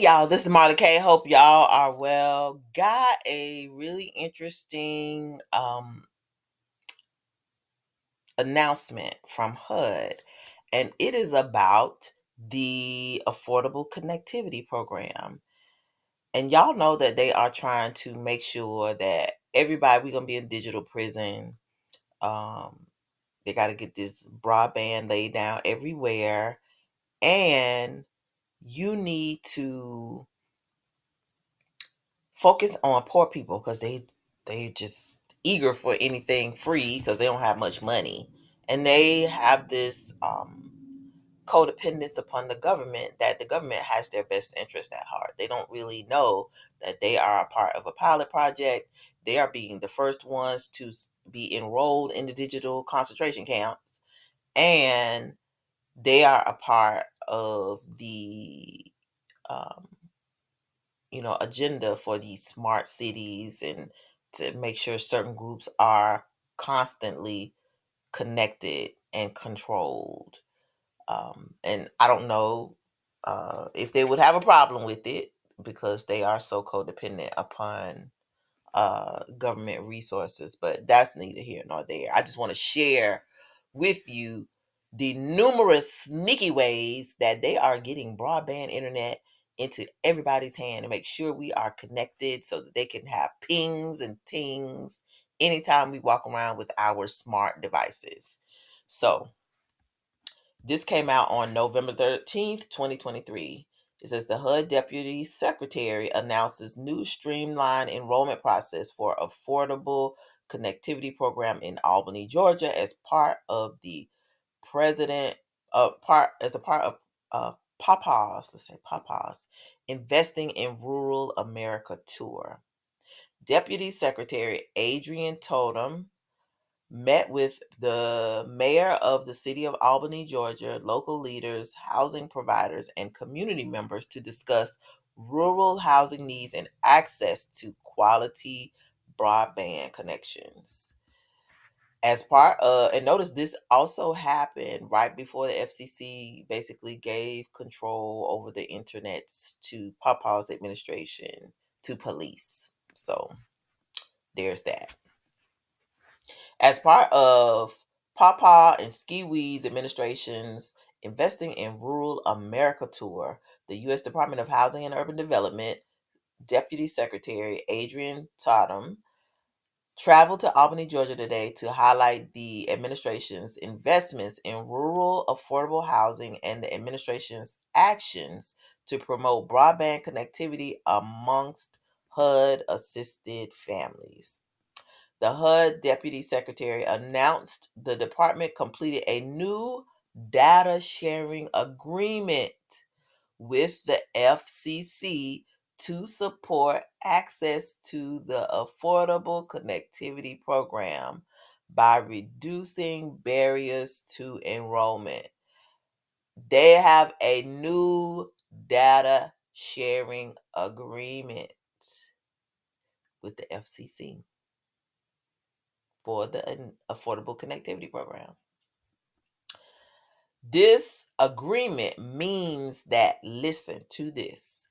y'all, this is Marla K. Hope y'all are well. Got a really interesting announcement from HUD, and it is about the Affordable Connectivity Program. And y'all know that they are trying to make sure that everybody, we're going to be in digital prison. Um, they got to get this broadband laid down everywhere. And you need to focus on poor people because they just eager for anything free because they don't have much money, and they have this codependence upon the government that the government has their best interest at heart. They don't really know that they are a part of a pilot project. They are being the first ones to be enrolled in the digital concentration camps, and they are a part of the um, agenda for these smart cities and to make sure certain groups are constantly connected and controlled. And I don't know if they would have a problem with it because they are so codependent upon government resources, but that's neither here nor there. I just want to share with you the numerous sneaky ways that they are getting broadband internet into everybody's hand to make sure we are connected so that they can have pings and tings anytime we walk around with our smart devices. So, this came out on November 13th, 2023. It says the HUD Deputy Secretary announces new streamlined enrollment process for affordable connectivity program in Albany, Georgia, as part of the president as a part of Papa's Investing in Rural America tour. Deputy Secretary Adrian Totem met with the mayor of the city of Albany, Georgia, local leaders, housing providers, and community members to discuss rural housing needs and access to quality broadband connections. As part of, and notice this also happened right before the FCC basically gave control over the internet to Papa's administration to police. So there's that. As part of Papa and Skiwee's administration's Investing in Rural America tour, the U.S. Department of Housing and Urban Development Deputy Secretary Adrian Totem traveled to Albany, Georgia today to highlight the administration's investments in rural affordable housing and the administration's actions to promote broadband connectivity amongst HUD assisted families. The HUD Deputy Secretary announced the department completed a new data sharing agreement with the FCC to support access to the Affordable Connectivity Program by reducing barriers to enrollment. They have a new data sharing agreement with the FCC for the Affordable Connectivity Program. This agreement means that, listen to this,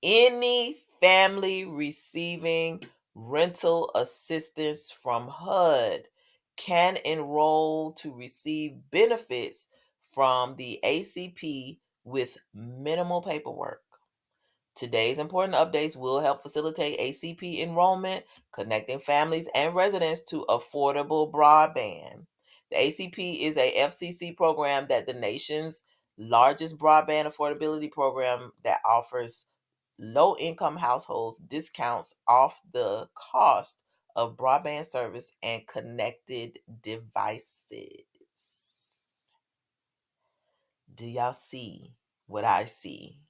any family receiving rental assistance from HUD can enroll to receive benefits from the ACP with minimal paperwork. Today's important updates will help facilitate ACP enrollment, connecting families and residents to affordable broadband. The ACP is a FCC program that the nation's largest broadband affordability program that offers low-income households discounts off the cost of broadband service and connected devices. Do y'all see what I see?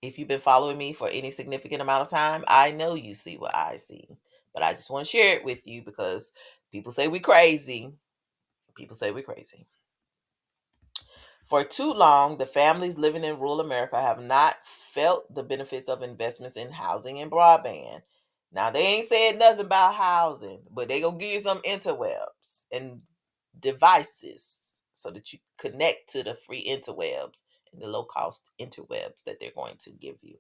If you've been following me for any significant amount of time, I know you see what I see. But I just want to share it with you because people say we're crazy. People say we're crazy. For too long, the families living in rural America have not felt the benefits of investments in housing and broadband. Now, they ain't said nothing about housing, but they gonna give you some interwebs and devices so that you connect to the free interwebs and the low cost interwebs that they're going to give you.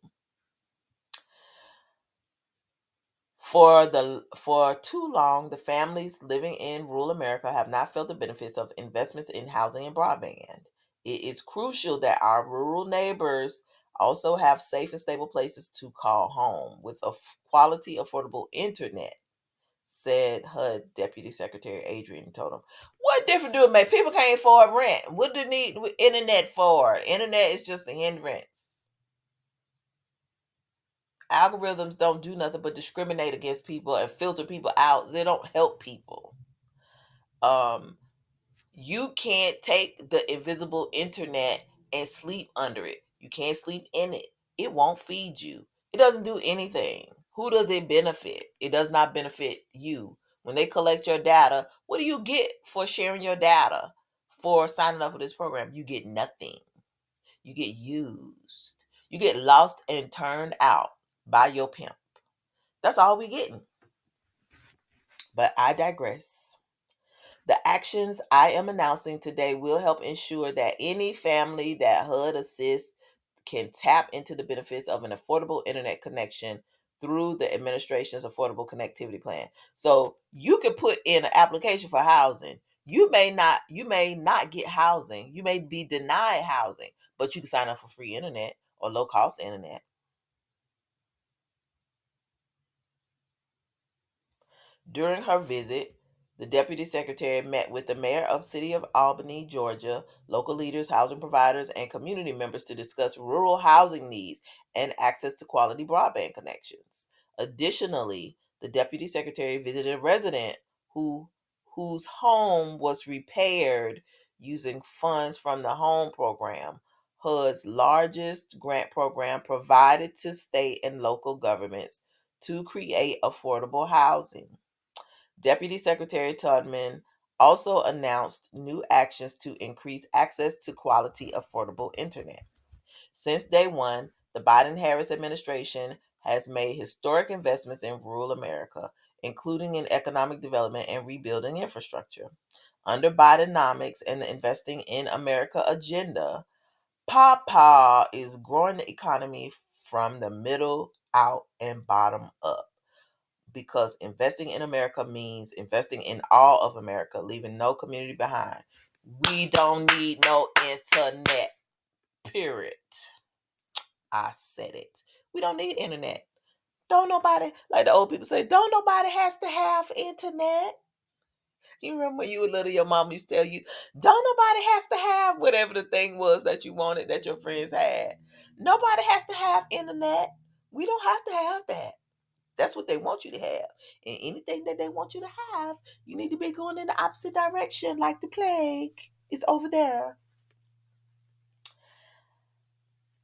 For too long, the families living in rural America have not felt the benefits of investments in housing and broadband. It is crucial that our rural neighbors also have safe and stable places to call home with a quality, affordable internet, said HUD Deputy Secretary Adrian told him. What difference do it make? People can't afford rent. What do they need internet for? Internet is just a hindrance. Algorithms don't do nothing but discriminate against people and filter people out. They don't help people. Um, you can't take the invisible internet and sleep under it. You can't sleep in it. It won't feed you. It doesn't do anything. Who does it benefit? It does not benefit you. When they collect your data, what do you get for sharing your data? For signing up for this program, you get nothing. You get used. You get lost and turned out by your pimp. That's all we getting. But I digress. The actions I am announcing today will help ensure that any family that HUD assists can tap into the benefits of an affordable internet connection through the administration's affordable connectivity plan. So you could put in an application for housing. You may not get housing. You may be denied housing, but you can sign up for free internet or low cost internet. During her visit, the deputy secretary met with the mayor of City of Albany, Georgia, local leaders, housing providers, and community members to discuss rural housing needs and access to quality broadband connections. Additionally, the deputy secretary visited a resident who whose home was repaired using funds from the home program, HUD's largest grant program provided to state and local governments to create affordable housing. Deputy Secretary Todman also announced new actions to increase access to quality, affordable internet. Since day one, the Biden Harris administration has made historic investments in rural America, including in economic development and rebuilding infrastructure. Under Bidenomics and the Investing in America agenda, Papa is growing the economy from the middle out and bottom up, because investing in America means investing in all of America, leaving no community behind. We don't need no internet, period. I said it. We don't need internet. Don't nobody, like the old people say, don't nobody has to have internet. You remember when you were little, your mom used to tell you, don't nobody has to have whatever the thing was that you wanted that your friends had. Nobody has to have internet. We don't have to have that. That's what they want you to have. And anything that they want you to have, you need to be going in the opposite direction like the plague. It's over there.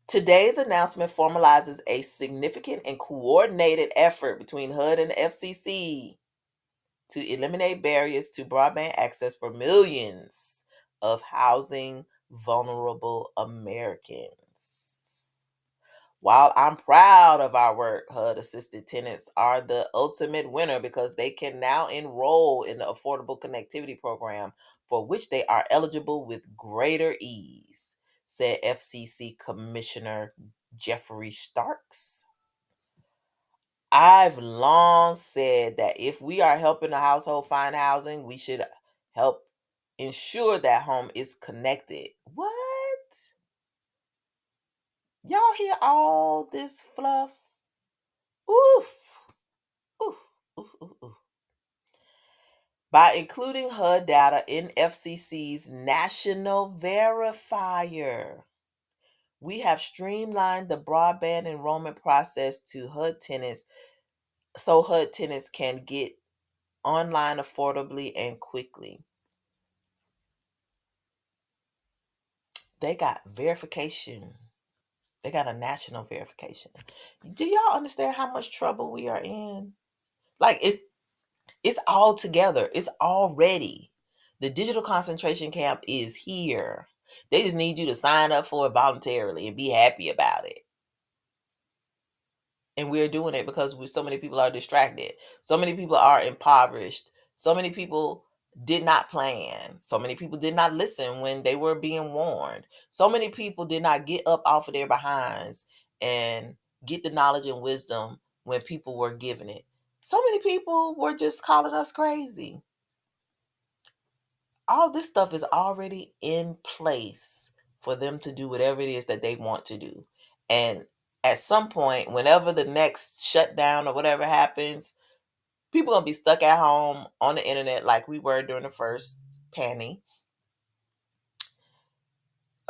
Today's announcement formalizes a significant and coordinated effort between HUD and the FCC to eliminate barriers to broadband access for millions of housing vulnerable Americans. While I'm proud of our work, HUD assisted tenants are the ultimate winner because they can now enroll in the Affordable Connectivity Program, for which they are eligible with greater ease, said FCC Commissioner Jeffrey Starks. I've long said that if we are helping a household find housing, we should help ensure that home is connected. What? Y'all hear all this fluff? Oof, oof, oof, oof, oof. By including HUD data in FCC's National Verifier, we have streamlined the broadband enrollment process to HUD tenants so HUD tenants can get online affordably and quickly. They got verification. They got a national verification. Do y'all understand how much trouble we are in? Like it's all together. It's all ready. The digital concentration camp is here. They just need you to sign up for it voluntarily and be happy about it. And we're doing it because so many people are distracted. So many people are impoverished. So many people did not plan. So many people did not listen when they were being warned. So many people did not get up off of their behinds and get the knowledge and wisdom when people were giving it. So many people were just calling us crazy. All this stuff is already in place for them to do whatever it is that they want to do. And at some point, whenever the next shutdown or whatever happens, people gonna be stuck at home on the internet like we were during the first panic.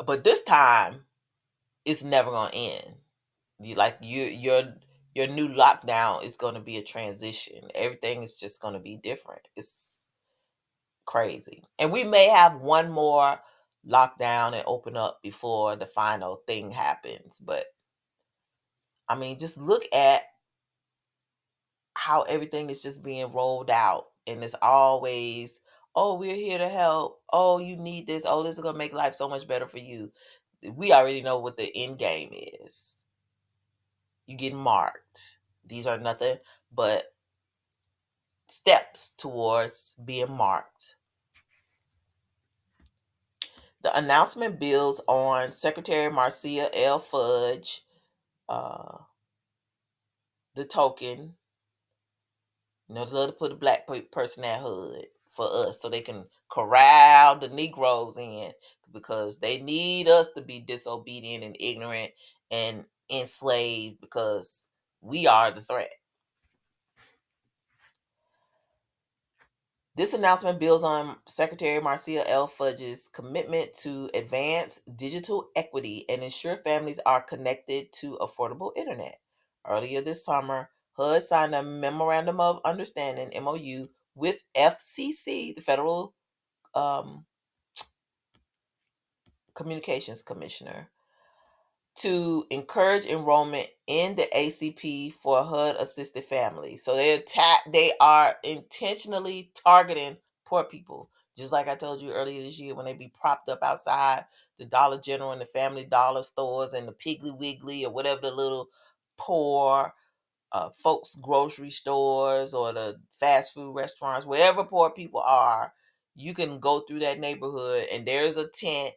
But this time, it's never gonna end. Your new lockdown is gonna be a transition. Everything is just gonna be different. It's crazy. And we may have one more lockdown and open up before the final thing happens. But I mean, just look at how everything is just being rolled out. And it's always, oh, we're here to help. Oh, you need this. Oh, this is going to make life so much better for you. We already know what the end game is. You get marked. These are nothing but steps towards being marked. The announcement builds on Secretary Marcia L. Fudge, uh, the token. They love to put a black person at HUD for us so they can corral the Negroes in because they need us to be disobedient and ignorant and enslaved because we are the threat. This announcement builds on Secretary Marcia L. Fudge's commitment to advance digital equity and ensure families are connected to affordable internet. Earlier this summer, HUD signed a Memorandum of Understanding (MOU) with FCC, the Federal Communications Commissioner, to encourage enrollment in the ACP for HUD assisted families. So they are intentionally targeting poor people. Just like I told you earlier this year when they be propped up outside the Dollar General and the Family Dollar stores and the Piggly Wiggly or whatever the little poor folks grocery stores or the fast food restaurants, wherever poor people are, you can go through that neighborhood and there's a tent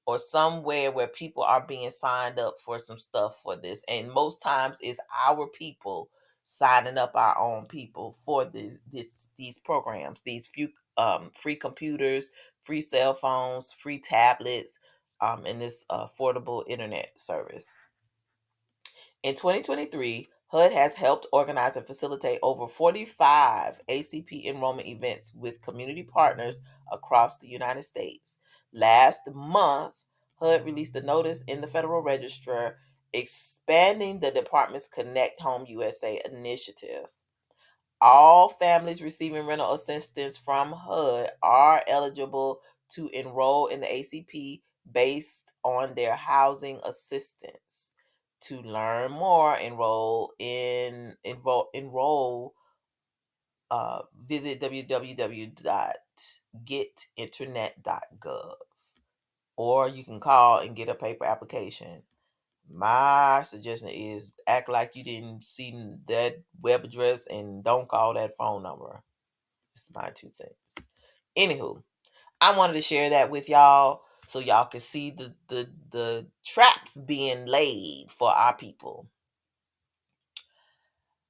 or somewhere where people are being signed up for some stuff for this. And most times it's our people signing up our own people for these programs, these few free computers, free cell phones, free tablets, and this affordable internet service. In 2023, HUD has helped organize and facilitate over 45 ACP enrollment events with community partners across the United States. Last month, HUD released a notice in the Federal Register expanding the department's Connect Home USA initiative. All families receiving rental assistance from HUD are eligible to enroll in the ACP based on their housing assistance. To learn more, visit www.getinternet.gov, or you can call and get a paper application. My suggestion is act like you didn't see that web address and don't call that phone number. It's my 2 cents. Anywho, I wanted to share that with y'all so y'all can see the traps being laid for our people.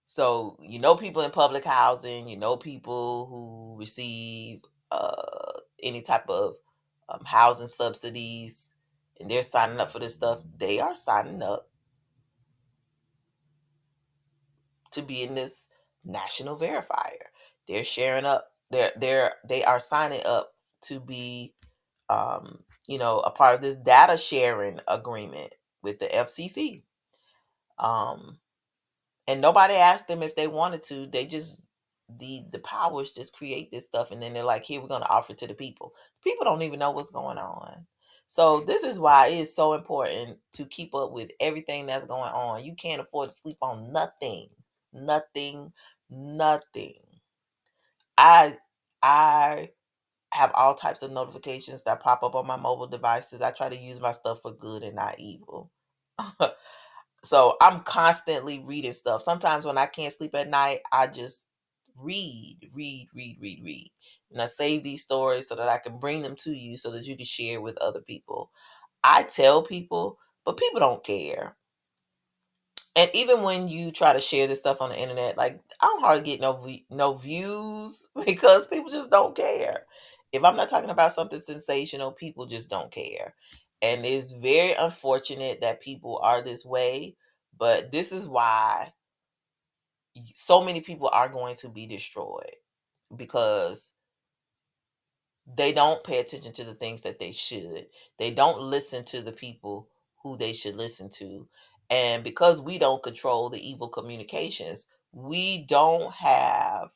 So people in public housing, people who receive any type of housing subsidies, and they're signing up for this stuff. They are signing up to be in this national verifier. They're sharing up. They are signing up to be, a part of this data sharing agreement with the FCC. Um, and nobody asked them if they wanted to. They just the powers just create this stuff, and then they're like, "Here, we're going to offer it to the people." People don't even know what's going on. So this is why it is so important to keep up with everything that's going on. You can't afford to sleep on nothing, nothing, nothing. I I have all types of notifications that pop up on my mobile devices. I try to use my stuff for good and not evil. So I'm constantly reading stuff. Sometimes when I can't sleep at night, I just read. And I save these stories so that I can bring them to you so that you can share with other people. I tell people, but people don't care. And even when you try to share this stuff on the internet, like I don't hardly get no views because people just don't care. If I'm not talking about something sensational, people just don't care. And it's very unfortunate that people are this way, but this is why so many people are going to be destroyed because they don't pay attention to the things that they should. They don't listen to the people who they should listen to. And because we don't control the evil communications, we don't have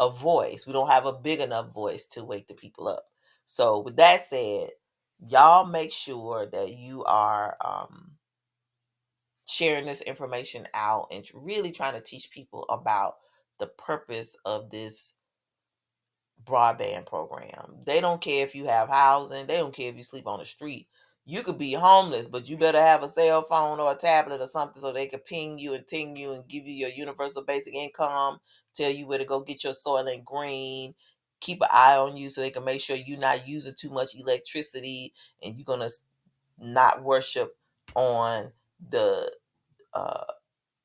a voice. We don't have a big enough voice to wake the people up. So, with that said, y'all make sure that you are sharing this information out and really trying to teach people about the purpose of this broadband program. They don't care if you have housing, they don't care if you sleep on the street. You could be homeless, but you better have a cell phone or a tablet or something so they could ping you and ting you and give you your universal basic income, tell you where to go get your soil and green, keep an eye on you so they can make sure you're not using too much electricity and you're going to not worship on the uh,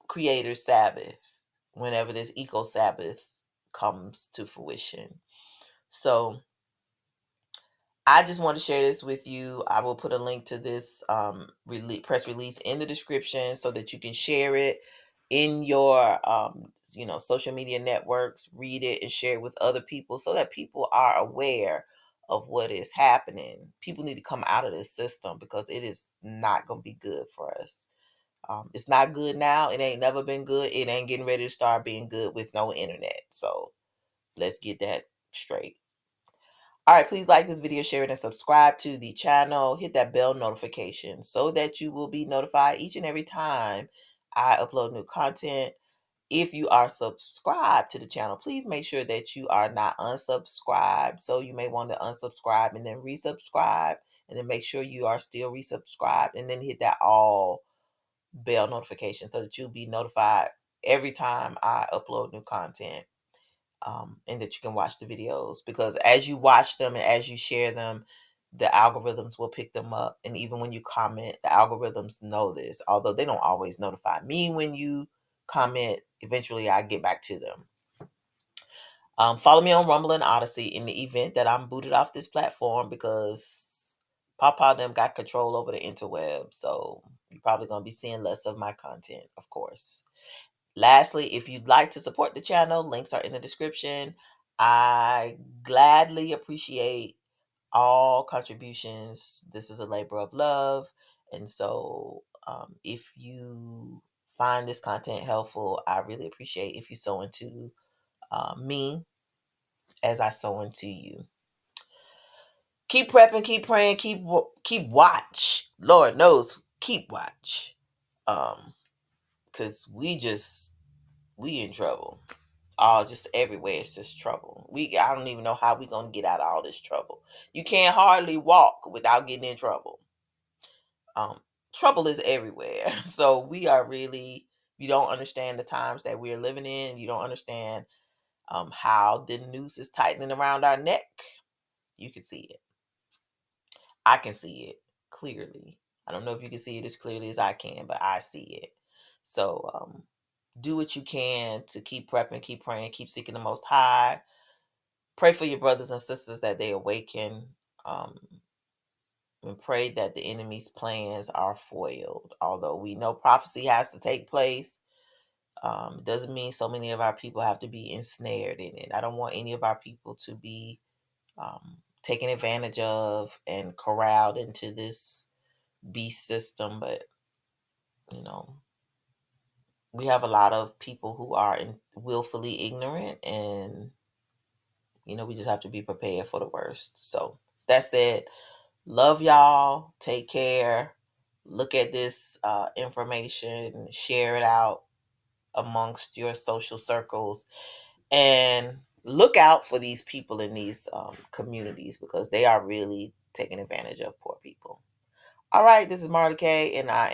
Creator's Sabbath whenever this eco Sabbath comes to fruition. So I just want to share this with you. I will put a link to this press release in the description so that you can share it in your social media networks, read it and share it with other people so that people are aware of what is happening. People need to come out of this system because it is not going to be good for us. It's not good now. It ain't never been good. It ain't getting ready to start being good with no internet. So let's get that straight. All right, please like this video, share it, and subscribe to the channel. Hit that bell notification so that you will be notified each and every time I upload new content. If you are subscribed to the channel, please make sure that you are not unsubscribed. So you may want to unsubscribe and then resubscribe, and then make sure you are still resubscribed, and then hit that all bell notification so that you'll be notified every time I upload new content. And that you can watch the videos, because as you watch them and as you share them, the algorithms will pick them up. And even when you comment, the algorithms know this, although they don't always notify me when you comment. Eventually I get back to them. Follow me on Rumble and Odyssey in the event that I'm booted off this platform, because Papa them got control over the interweb, so you're probably going to be seeing less of my content, of course. Lastly, if you'd like to support the channel, links are in the description. I gladly appreciate all contributions. This is a labor of love. And so if you find this content helpful, I really appreciate if you sow into me as I sow into you. Keep prepping, keep praying, keep watch. Lord knows, keep watch. Because we in trouble. All just everywhere. It's just trouble. I don't even know how we gonna get out of all this trouble. You can't hardly walk without getting in trouble. Um, Trouble is everywhere. So we are really, you don't understand the times that we're living in. You don't understand how the noose is tightening around our neck. You can see it. I can see it clearly. I don't know if you can see it as clearly as I can, but I see it. So do what you can to keep prepping, keep praying, keep seeking the Most High. Pray for your brothers and sisters that they awaken, um, and pray that the enemy's plans are foiled. Although we know prophecy has to take place, it doesn't mean so many of our people have to be ensnared in it. I don't want any of our people to be taken advantage of and corralled into this beast system. But, you know, we have a lot of people who are willfully ignorant, and we just have to be prepared for the worst. So that said, love y'all. Take care. Look at this information, share it out amongst your social circles, and look out for these people in these communities, because they are really taking advantage of poor people. All right, this is Marley K, and I